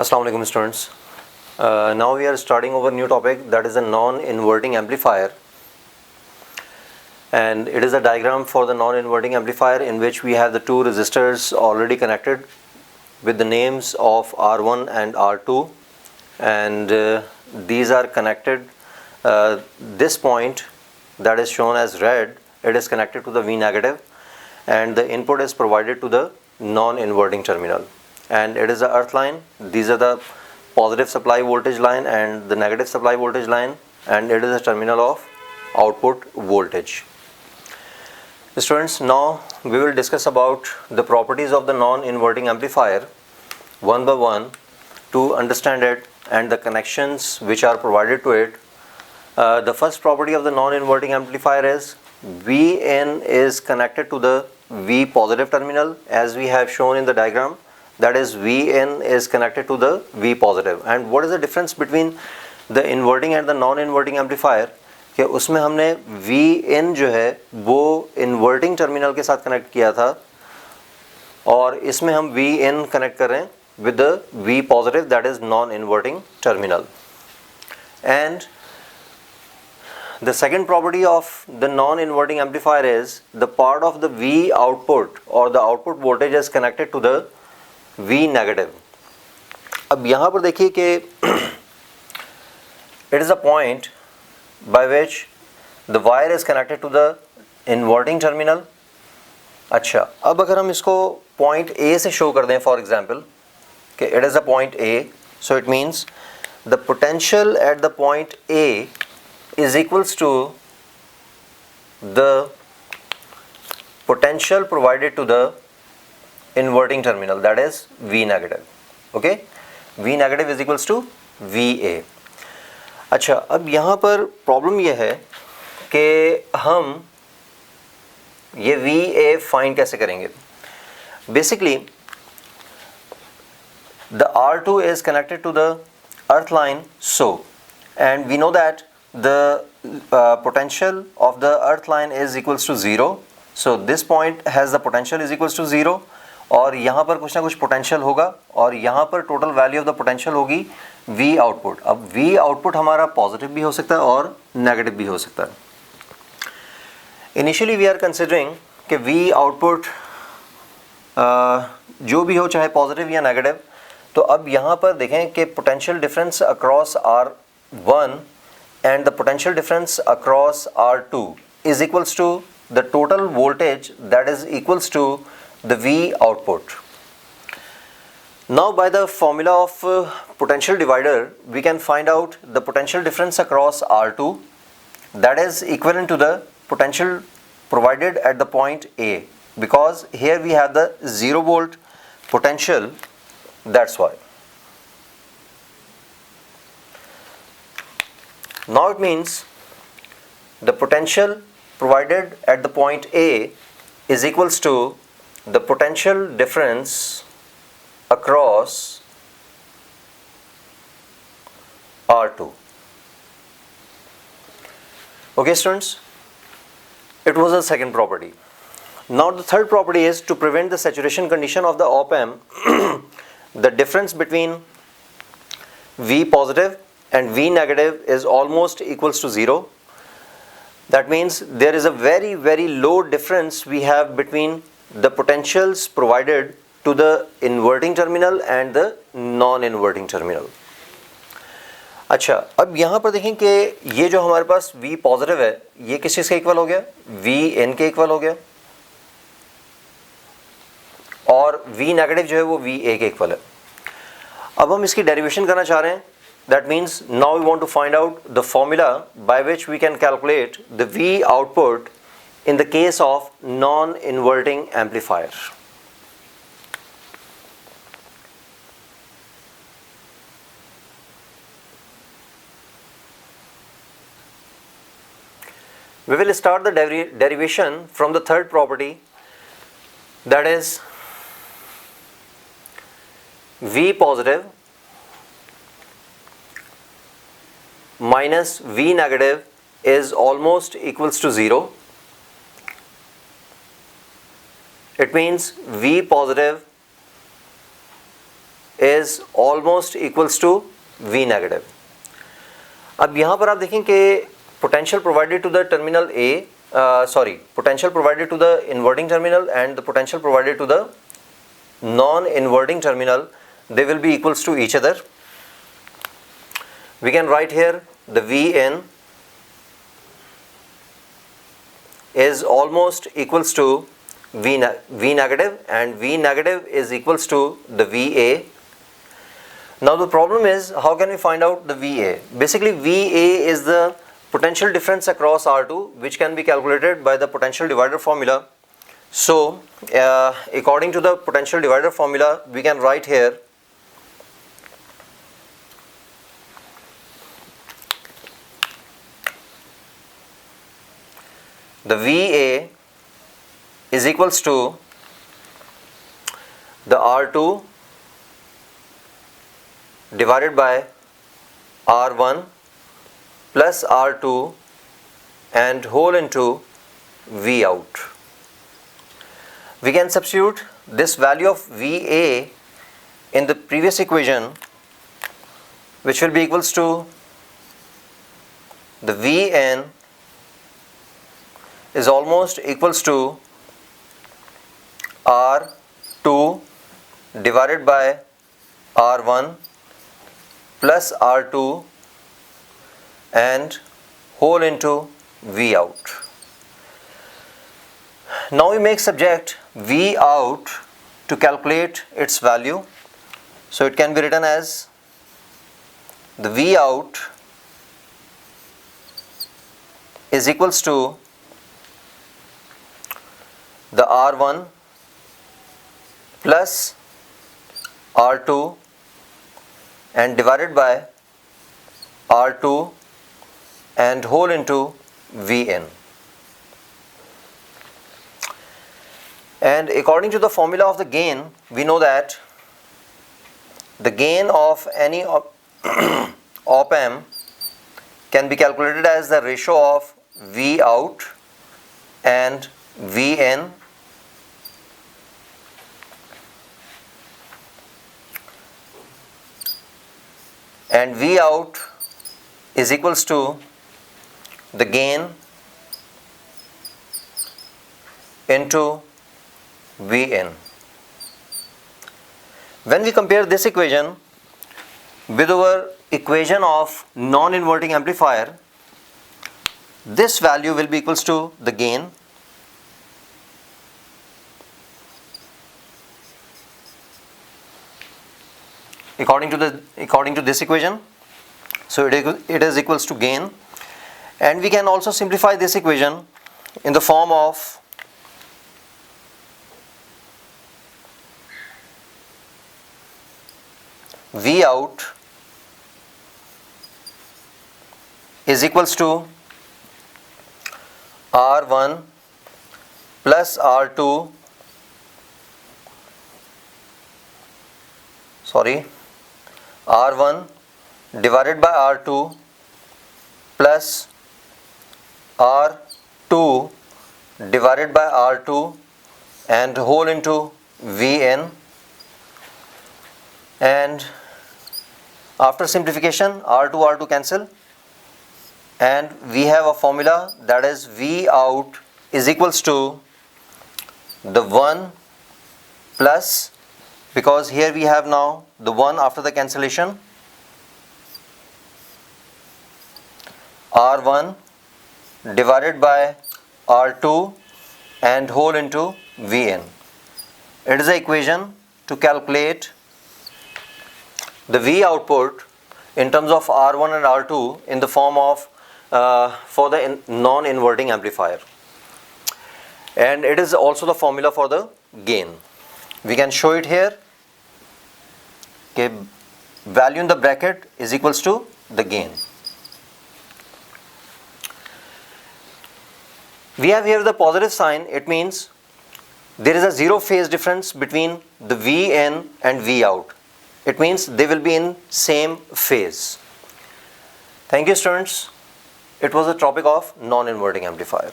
Assalamu alaikum students. Now we are starting over new topic, that is a non-inverting amplifier, and it is a diagram for the non-inverting amplifier in which we have the two resistors already connected with the names of R1 and R2, and these are connected. This point that is shown as red, it is connected to the V negative, and the input is provided to the non-inverting terminal, and it is the earth line. These are the positive supply voltage line and the negative supply voltage line, and it is a terminal of output voltage. Students, now we will discuss about the properties of the non-inverting amplifier one by one to understand it and the connections which are provided to it. The first property of the non-inverting amplifier is Vn is connected to the V positive terminal, as we have shown in the diagram. That is, Vn is connected to the V positive. And what is the difference between the inverting and the non-inverting amplifier? कि उसमें हमने Vn जो है वो inverting terminal के साथ connect किया था, और इसमें हम Vn कनेक्ट कर रहे हैं with the V positive, that is non-inverting terminal. And the second property of the non-inverting amplifier is the part of the V output or the output voltage is connected to the V negative. अब यहाँ पर देखिए कि it is a point by which the wire is connected to the inverting terminal. अच्छा, अब अगर हम इसको point A से show कर दें, for example, कि it is a point A, so it means the potential at the point A is equals to the potential provided to the inverting terminal, that is V negative. Okay, V negative is equals to VA. अच्छा, अब यहाँ पर problem ये है कि हम ये VA find कैसे करेंगे. Basically the R2 is connected to the earth line, so, and we know that the potential of the earth line is equals to 0, so this point has the potential is equals to 0, और यहाँ पर कुछ ना कुछ potential होगा, और यहाँ पर total value of the potential होगी V आउटपुट. अब V आउटपुट हमारा पॉजिटिव भी हो सकता है और नेगेटिव भी हो सकता है. इनिशियली वी आर कंसिडरिंग कि V आउटपुट जो भी हो, चाहे पॉजिटिव या नेगेटिव. तो अब यहाँ पर देखें कि potential difference across R1 and the potential difference across R2 is equals to the total voltage that is equals to the V output. Now by the formula of potential divider, we can find out the potential difference across R2, that is equivalent to the potential provided at the point A, because here we have the 0 volt potential, that's why. Now it means the potential provided at the point A is equals to the potential difference across R2. Okay students, it was the second property. Now the third property is to prevent the saturation condition of the op-amp, the difference between V positive and V negative is almost equals to 0. That means there is a very low difference we have between the potentials provided to the inverting terminal and the non-inverting terminal. अच्छा, अब यहाँ पर देखें कि ये जो हमारे पास V positive है, ये किस चीज़ के इक्वल हो गया? Vn के इक्वल हो गया, और V नेगेटिव जो है वो Va के इक्वल है. अब हम इसकी डेरिवेशन करना चाह रहे हैं. That means now we want to find out the formula by which we can calculate the V output in the case of non-inverting amplifier. We will start the derivation from the third property, that is V positive minus V negative is almost equals to 0. It means V positive is almost equals to V negative. अब यहाँ पर आप देखें कि potential provided to the terminal potential provided to the inverting terminal and the potential provided to the non-inverting terminal, they will be equals to each other. We can write here the Vn is almost equals to V negative, and V negative is equals to the Va. Now the problem is, how can we find out the Va? Basically Va is the potential difference across R2, which can be calculated by the potential divider formula. So according to the potential divider formula, we can write here the Va is equals to the R2 divided by R1 plus R2 and whole into V out. We can substitute this value of Va in the previous equation, which will be equals to the Vn is almost equals to R2 divided by R1 plus R2 and whole into V out. Now we make subject V out to calculate its value. So it can be written as the V out is equals to the R1 plus R2 and divided by R2 and whole into Vn. And according to the formula of the gain, we know that the gain of any op amp can be calculated as the ratio of V out and Vn and V out is equals to the gain into Vn. When we compare this equation with our equation of non-inverting amplifier, this value will be equals to the gain according to this equation. So it is equals to gain, and we can also simplify this equation in the form of V out is equals to R1 plus R2 R1 divided by R2 plus R2 divided by R2 and whole into Vn, and after simplification R2 cancel, and we have a formula that is V out is equals to the 1 plus, because here we have now the 1 after the cancellation, R1 divided by R2 and whole into Vn. It is an equation to calculate the V output in terms of R1 and R2 in the form of for the non-inverting amplifier, and it is also the formula for the gain. We can show it here. Okay, value in the bracket is equals to the gain. We have here the positive sign. It means there is a zero phase difference between the Vn and V out. It means they will be in same phase. Thank you, students. It was a topic of non-inverting amplifier.